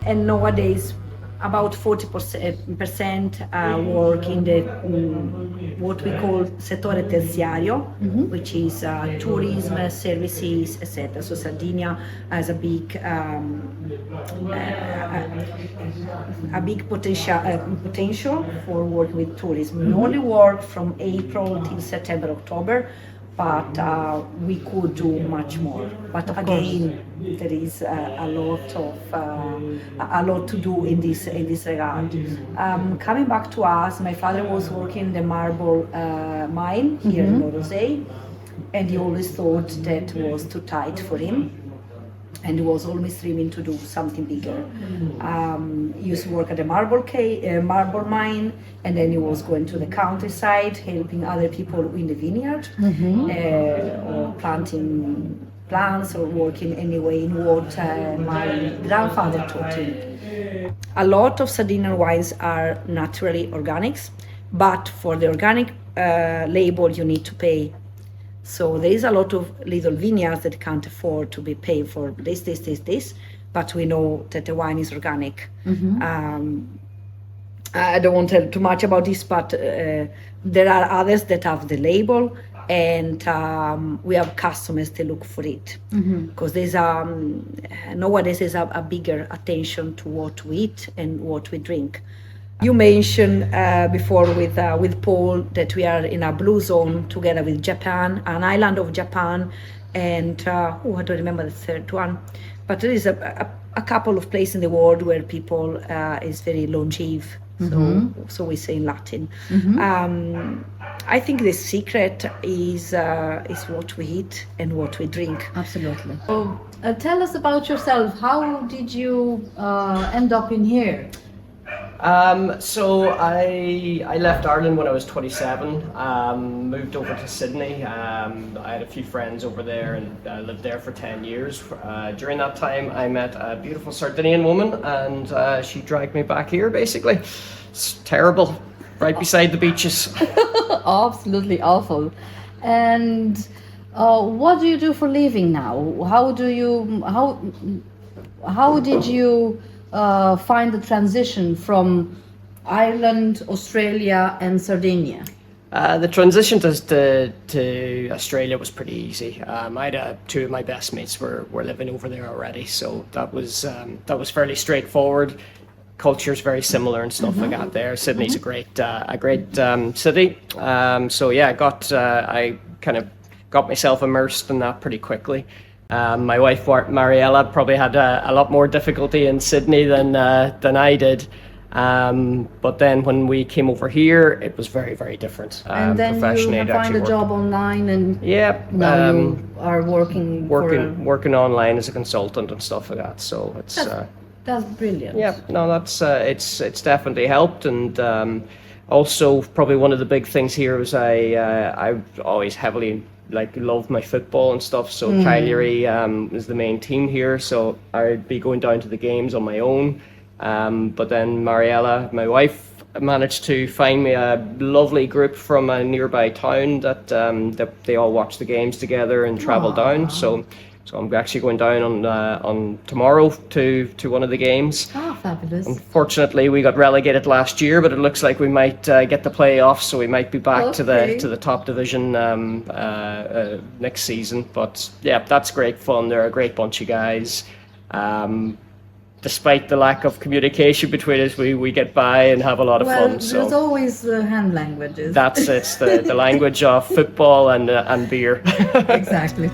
and nowadays about 40% work in the what we call settore terziario, which is tourism, services, etc. So Sardinia has a big potential for working with tourism. We only work from April till September, October, but we could do much more. But again, there is a lot to do in this regard. Coming back to us, my father was working in the marble mine here in Rosé, and he always thought that was too tight for him, and he was always dreaming to do something bigger. He used to work at the marble mine, and then he was going to the countryside, helping other people in the vineyard, or planting plants, or working anyway in what my grandfather taught him. A lot of Sardinian wines are naturally organics, but for the organic label you need to pay. So there is a lot of little vineyards that can't afford to be paid for this, but we know that the wine is organic. I don't want to tell too much about this, but there are others that have the label, and we have customers that look for it, because there's nowadays there's a bigger attention to what we eat and what we drink. You mentioned before with Paul that we are in a blue zone together with Japan, an island of Japan, and I don't remember the third one, but there is a couple of places in the world where people is very longeve. So we say in Latin. I think the secret is what we eat and what we drink. Absolutely. So, tell us about yourself. How did you end up in here? So I left Ireland when I was 27, moved over to Sydney. I had a few friends over there and lived there for 10 years. During that time I met a beautiful Sardinian woman, and she dragged me back here basically. It's terrible, right beside the beaches. Absolutely awful. And what do you do for living now? How did you find the transition from Ireland, Australia, and Sardinia? The transition to Australia was pretty easy. I had two of my best mates were living over there already, so that was fairly straightforward. Culture's very similar and stuff like that there. Sydney's a great city. So yeah, I kind of got myself immersed in that pretty quickly. My wife Mariella probably had a lot more difficulty in Sydney than I did, but then when we came over here, it was very, very different. And then you find a job online, and now you are working online as a consultant and stuff like that. So that's brilliant. Yeah, no, that's it's definitely helped, and also probably one of the big things here was I always heavily loved my football and stuff, so Cagliari is the main team here, so I'd be going down to the games on my own, but then Mariella, my wife, managed to find me a lovely group from a nearby town that they all watch the games together and travel down, so I'm actually going down on tomorrow to one of the games. Oh, fabulous. Unfortunately, we got relegated last year, but it looks like we might get the playoffs, so we might be back to the top division next season. But yeah, that's great fun. They're a great bunch of guys. Despite the lack of communication between us, we get by and have a lot of fun. So there's always hand languages. That's the language of football and beer. Exactly.